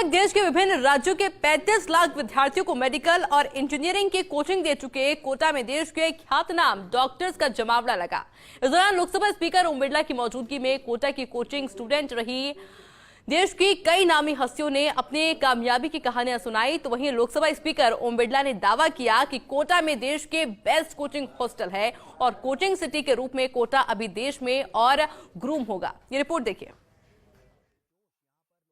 देश के विभिन्न राज्यों के 35 लाख विद्यार्थियों को मेडिकल और इंजीनियरिंग की कोचिंग दे चुके कोटा में देश के ख्यातनाम डॉक्टर्स का जमावड़ा लगा। इस दौरान लोकसभा स्पीकर ओम बिरला की मौजूदगी में कोटा की कोचिंग स्टूडेंट रही देश की कई नामी हस्तियों ने अपने कामयाबी की कहानियां सुनाई। तो वहीं लोकसभा स्पीकर ओम बिरला ने दावा किया कि कोटा में देश के बेस्ट कोचिंग हॉस्टल है और कोचिंग सिटी के रूप में कोटा अभी देश में और ग्रूम होगा। ये रिपोर्ट देखिए।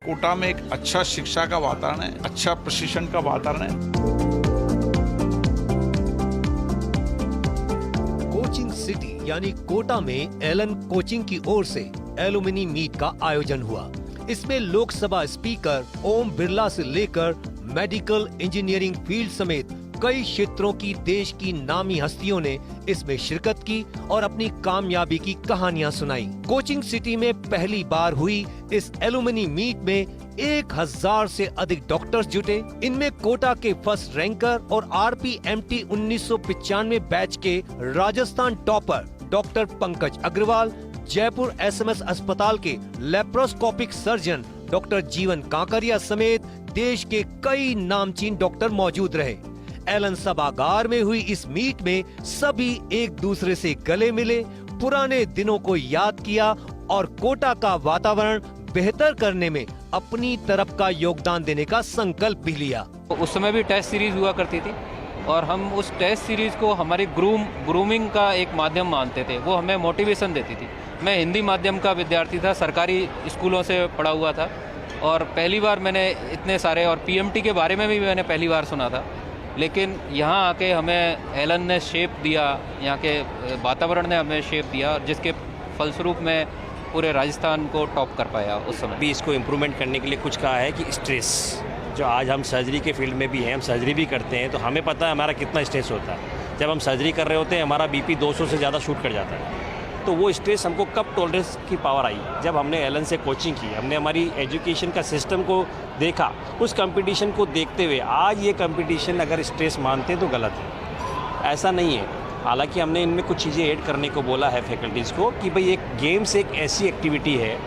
कोटा में एक अच्छा शिक्षा का वातावरण है, अच्छा प्रशिक्षण का वातावरण है। कोचिंग सिटी यानी कोटा में एलन कोचिंग की ओर से एलुमनी मीट का आयोजन हुआ। इसमें लोकसभा स्पीकर ओम बिरला से लेकर मेडिकल इंजीनियरिंग फील्ड समेत कई क्षेत्रों की देश की नामी हस्तियों ने इसमें शिरकत की और अपनी कामयाबी की कहानियां सुनाई। कोचिंग सिटी में पहली बार हुई इस एलुमनी मीट में 1000 से अधिक डॉक्टर्स जुटे। इनमें कोटा के फर्स्ट रैंकर और RPMT 1995 बैच के Rajasthan topper doctor Pankaj Agarwal, Jaipur SMS अस्पताल के लेप्रोस्कोपिक सर्जन डॉक्टर जीवन कांकरिया समेत देश के कई नामचीन डॉक्टर मौजूद रहे। एलन सभागार में हुई इस मीट में सभी एक दूसरे से गले मिले, पुराने दिनों को याद किया और कोटा का वातावरण बेहतर करने में अपनी तरफ का योगदान देने का संकल्प भी लिया। उस समय भी टेस्ट सीरीज हुआ करती थी और हम उस टेस्ट सीरीज को हमारी ग्रूमिंग का एक माध्यम मानते थे। वो हमें मोटिवेशन देती थी। मैं हिंदी माध्यम का विद्यार्थी था, सरकारी स्कूलों से पढ़ा हुआ था और पहली बार मैंने इतने सारे और PMT के बारे में भी मैंने पहली बार सुना था। लेकिन यहाँ आके हमें एलन ने शेप दिया, यहाँ के वातावरण ने हमें शेप दिया, जिसके फलस्वरूप में पूरे राजस्थान को टॉप कर पाया। उस समय भी इसको इम्प्रूवमेंट करने के लिए कुछ कहा है कि स्ट्रेस, जो आज हम सर्जरी के फील्ड में भी हैं, हम सर्जरी भी करते हैं, तो हमें पता है हमारा कितना स्ट्रेस होता है। जब हम सर्जरी कर रहे होते हैं हमारा BP 200 से ज़्यादा शूट कर जाता है। तो वो स्ट्रेस हमको कब टॉलरेंस की पावर आई, जब हमने एलन से कोचिंग की, हमने हमारी एजुकेशन का सिस्टम को देखा, उस कंपटीशन को देखते हुए आज ये कंपटीशन अगर स्ट्रेस मानते हैं तो गलत है, ऐसा नहीं है। हालांकि हमने इनमें कुछ चीज़ें ऐड करने को बोला है फैकल्टीज़ को कि भाई एक गेम्स एक ऐसी एक्टिविटी है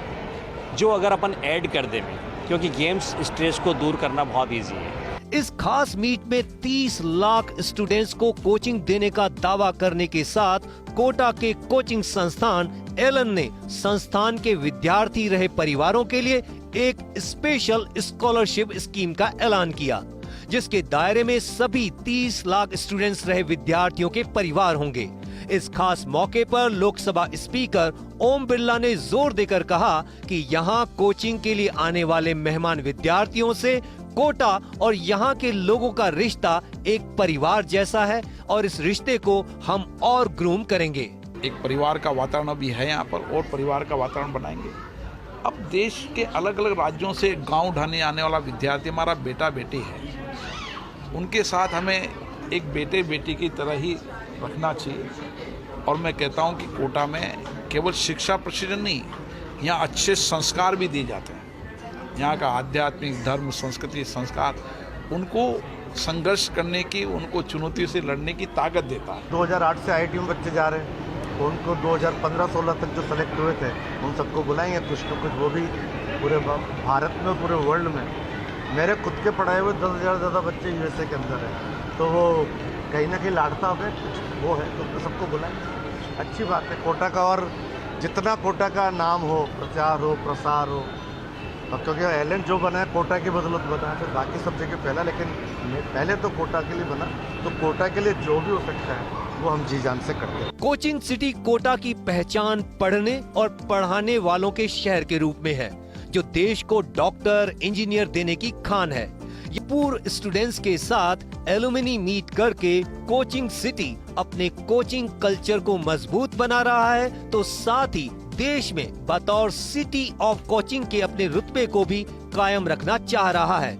जो अगर अपन ऐड कर दें, क्योंकि गेम्स स्ट्रेस को दूर करना बहुत ईजी है। इस खास मीट में 30 लाख स्टूडेंट्स को कोचिंग देने का दावा करने के साथ कोटा के कोचिंग संस्थान एलन ने संस्थान के विद्यार्थी रहे परिवारों के लिए एक स्पेशल स्कॉलरशिप स्कीम का ऐलान किया, जिसके दायरे में सभी 30 लाख स्टूडेंट्स रहे विद्यार्थियों के परिवार होंगे। इस खास मौके पर लोकसभा स्पीकर ओम बिरला ने जोर देकर कहा कि यहाँ कोचिंग के लिए आने वाले मेहमान विद्यार्थियों से कोटा और यहाँ के लोगों का रिश्ता एक परिवार जैसा है और इस रिश्ते को हम और ग्रूम करेंगे। एक परिवार का वातावरण भी है यहाँ पर और परिवार का वातावरण बनाएंगे। अब देश के अलग अलग राज्यों से गांव ढाने आने वाला विद्यार्थी हमारा बेटा बेटी है, उनके साथ हमें एक बेटे बेटी की तरह ही रखना चाहिए। और मैं कहता हूँ कि कोटा में केवल शिक्षा प्रशिक्षण नहीं, यहाँ अच्छे संस्कार भी दिए जाते हैं। यहाँ का आध्यात्मिक धर्म संस्कृति संस्कार उनको संघर्ष करने की, उनको चुनौती से लड़ने की ताकत देता है। 2008 से IIT में बच्चे जा रहे हैं, उनको 2015-16 तक जो सेलेक्ट हुए थे उन सबको बुलाएंगे कुछ न कुछ, वो भी पूरे भारत में पूरे वर्ल्ड में। मेरे खुद के पढ़ाए हुए 10,000 से ज़्यादा बच्चे USA के अंदर हैं, तो वो कहीं ना कहीं लाड़ता है कुछ वो है, तो सबको बुलाएंगे। अच्छी बात है कोटा का, और जितना कोटा का नाम हो, प्रचार हो, प्रसार हो, क्योंकि एलन जो बना है कोटा की बदौलत बना है, फिर बाकी सब जगह पहला, लेकिन पहले तो कोटा के लिए बना, तो कोटा के लिए जो भी हो सकता है वो हम जी जान से करते हैं। कोचिंग सिटी कोटा की पहचान पढ़ने और पढ़ाने वालों के शहर के रूप में है, जो देश को डॉक्टर इंजीनियर देने की खान है। ये पूर्व स्टूडेंट्स के साथ एलुमनी मीट करके कोचिंग सिटी अपने कोचिंग कल्चर को मजबूत बना रहा है, तो साथ ही देश में बतौर सिटी ऑफ कोचिंग के अपने रुतबे को भी कायम रखना चाह रहा है।